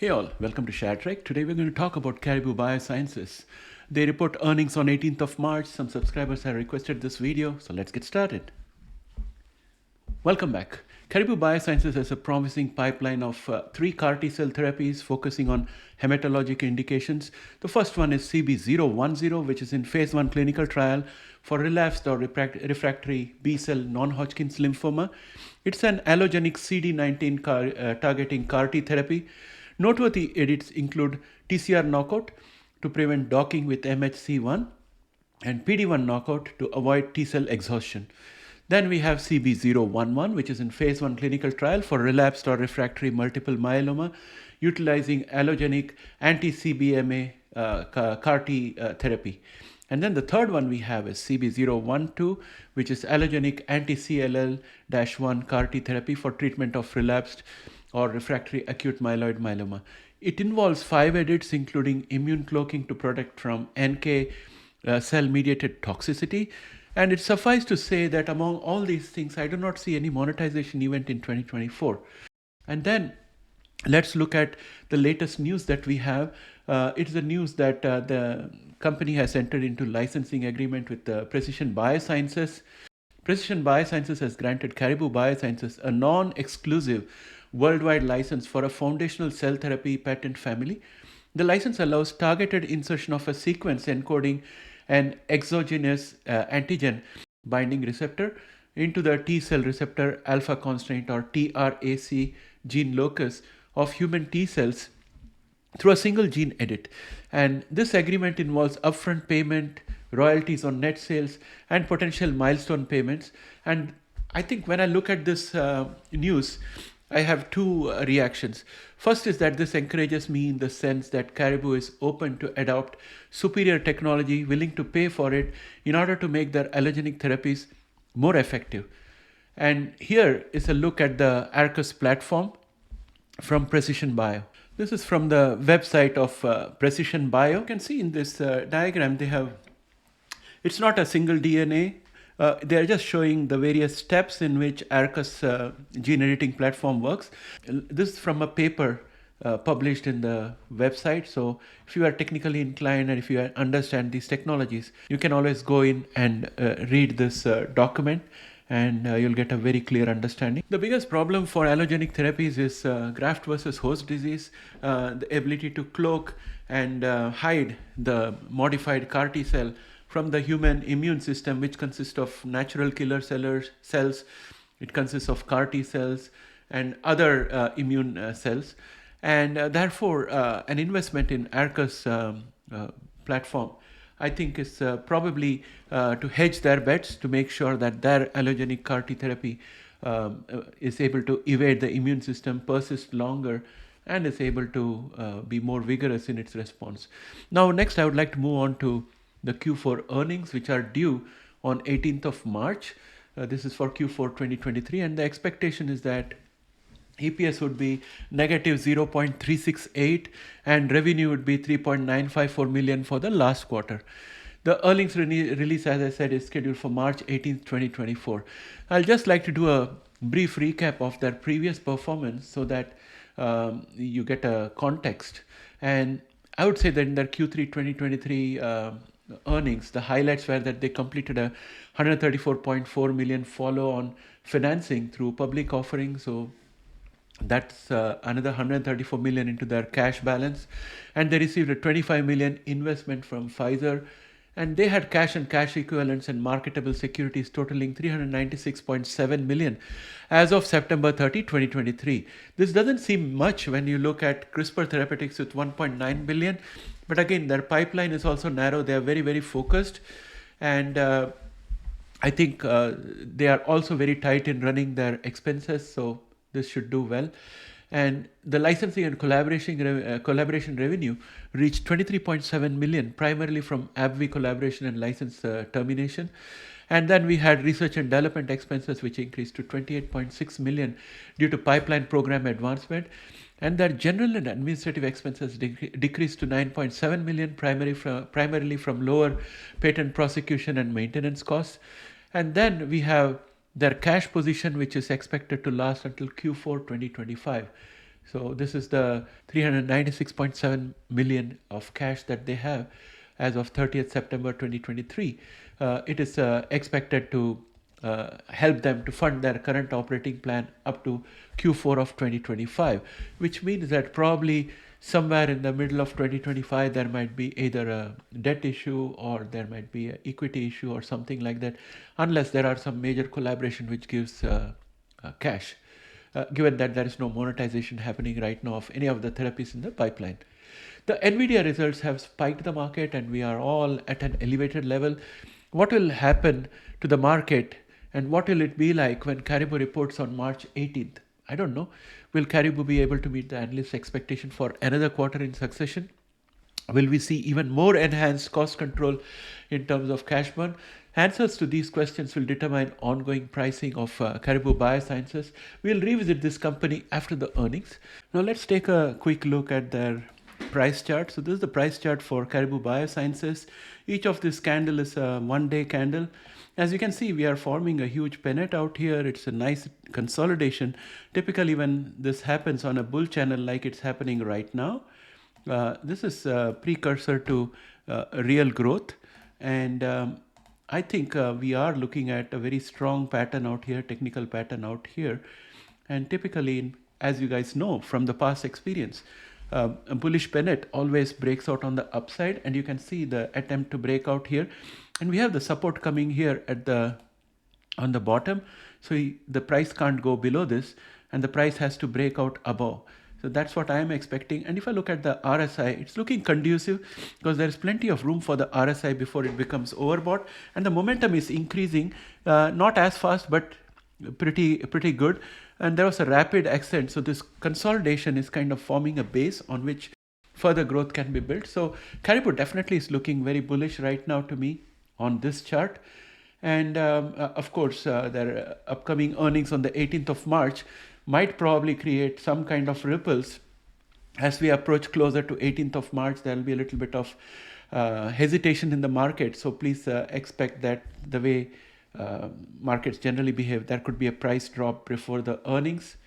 Hey all, welcome to ShareTreck. Today we're going to talk about Caribou Biosciences. They report earnings on 18th of March. Some subscribers have requested this video, so let's get started. Welcome back. Caribou Biosciences has a promising pipeline of 3 CAR T-cell therapies focusing on hematologic indications. The first one is CB010, which is in phase 1 clinical trial for relapsed or refractory B-cell non-Hodgkin's lymphoma. It's an allogenic CD19 targeting CAR T therapy. Noteworthy edits include TCR knockout to prevent docking with MHC1 and PD1 knockout to avoid T-cell exhaustion. Then we have CB011, which is in phase 1 clinical trial for relapsed or refractory multiple myeloma, utilizing allogenic anti-CBMA CAR T therapy. And then the third one we have is CB012, which is allogenic anti-CLL-1 CAR T therapy for treatment of relapsed or refractory acute myeloid myeloma. It involves 5 edits, including immune cloaking to protect from NK cell-mediated toxicity. And it suffices to say that among all these things, I do not see any monetization event in 2024. And then let's look at the latest news that we have. It's the news that the company has entered into licensing agreement with Precision Biosciences. Precision Biosciences has granted Caribou Biosciences a non-exclusive worldwide license for a foundational cell therapy patent family. The license allows targeted insertion of a sequence encoding an exogenous antigen binding receptor into the T cell receptor alpha constraint or TRAC gene locus of human T cells through a single gene edit. And this agreement involves upfront payment, royalties on net sales, and potential milestone payments. And I think when I look at this news, I have 2 reactions. First is that this encourages me in the sense that Caribou is open to adopt superior technology, willing to pay for it in order to make their allogenic therapies more effective. And here is a look at the Arcus platform from Precision Bio. This is from the website of Precision Bio. You can see in this diagram it's not a single DNA. They're just showing the various steps in which Arcus gene editing platform works. This is from a paper published in the website. So if you are technically inclined and if you understand these technologies, you can always go in and read this document and you'll get a very clear understanding. The biggest problem for allogenic therapies is graft versus host disease, the ability to cloak and hide the modified CAR T cell from the human immune system, which consists of natural killer cells. It consists of CAR T cells and other immune cells. And therefore, an investment in Arcus platform, I think, is probably to hedge their bets to make sure that their allogenic CAR T therapy is able to evade the immune system, persist longer, and is able to be more vigorous in its response. Now, next, I would like to move on to the Q4 earnings, which are due on 18th of March. This is for Q4 2023, and the expectation is that EPS would be negative 0.368 and revenue would be 3.954 million for the last quarter. The earnings release, as I said, is scheduled for March 18th, 2024. I'll just like to do a brief recap of their previous performance so that you get a context. And I would say that in their Q3 2023 earnings, the highlights were that they completed a 134.4 million follow-on financing through public offering. So that's another 134 million into their cash balance. And they received a 25 million investment from Pfizer. And they had cash and cash equivalents and marketable securities totaling 396.7 million as of September 30, 2023. This doesn't seem much when you look at CRISPR Therapeutics with 1.9 billion. But again, their pipeline is also narrow. They are very, very focused. And I think they are also very tight in running their expenses. So this should do well. And the licensing and collaboration revenue reached 23.7 million, primarily from AbbVie collaboration and license termination. And then we had research and development expenses, which increased to 28.6 million due to pipeline program advancement. And their general and administrative expenses decreased to 9.7 million, primarily from lower patent prosecution and maintenance costs. And then we have their cash position, which is expected to last until Q4 2025. So this is the 396.7 million of cash that they have as of 30th September 2023. It is expected to help them to fund their current operating plan up to Q4 of 2025, which means that probably somewhere in the middle of 2025 there might be either a debt issue or there might be an equity issue or something like that, unless there are some major collaboration which gives cash, given that there is no monetization happening right now of any of the therapies in the pipeline. The NVIDIA results have spiked the market and we are all at an elevated level. What will happen to the market and what will it be like when Caribou reports on March 18th? I don't know. Will Caribou be able to meet the analyst expectation for another quarter in succession? Will we see even more enhanced cost control in terms of cash burn? Answers to these questions will determine ongoing pricing of Caribou Biosciences. We'll revisit this company after the earnings. Now let's take a quick look at their price chart. So this is the price chart for Caribou Biosciences. Each of this candle is a one-day candle. As you can see, we are forming a huge pennant out here. It's a nice consolidation. Typically when this happens on a bull channel like it's happening right now, this is a precursor to real growth. And I think we are looking at a very strong pattern out here, technical pattern out here. And typically, as you guys know from the past experience, a bullish pennant always breaks out on the upside, and you can see the attempt to break out here. And we have the support coming here at on the bottom. So the price can't go below this, and the price has to break out above. So that's what I am expecting. And if I look at the RSI, it's looking conducive because there's plenty of room for the RSI before it becomes overbought. And the momentum is increasing, not as fast, but pretty good. And there was a rapid ascent. So this consolidation is kind of forming a base on which further growth can be built. So Caribou definitely is looking very bullish right now to me on this chart. And of course, their upcoming earnings on the 18th of March might probably create some kind of ripples. As we approach closer to 18th of March, there will be a little bit of hesitation in the market. So please expect that the way markets generally behave, there could be a price drop before the earnings.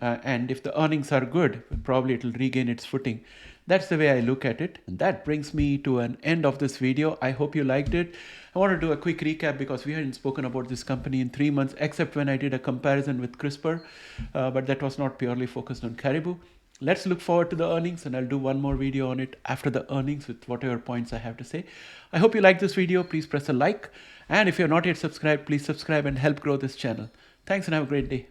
And if the earnings are good, probably it will regain its footing. That's the way I look at it. And that brings me to an end of this video. I hope you liked it. I want to do a quick recap because we hadn't spoken about this company in 3 months, except when I did a comparison with CRISPR, but that was not purely focused on Caribou. Let's look forward to the earnings, and I'll do one more video on it after the earnings with whatever points I have to say. I hope you like this video. Please press a like. And if you're not yet subscribed, please subscribe and help grow this channel. Thanks and have a great day.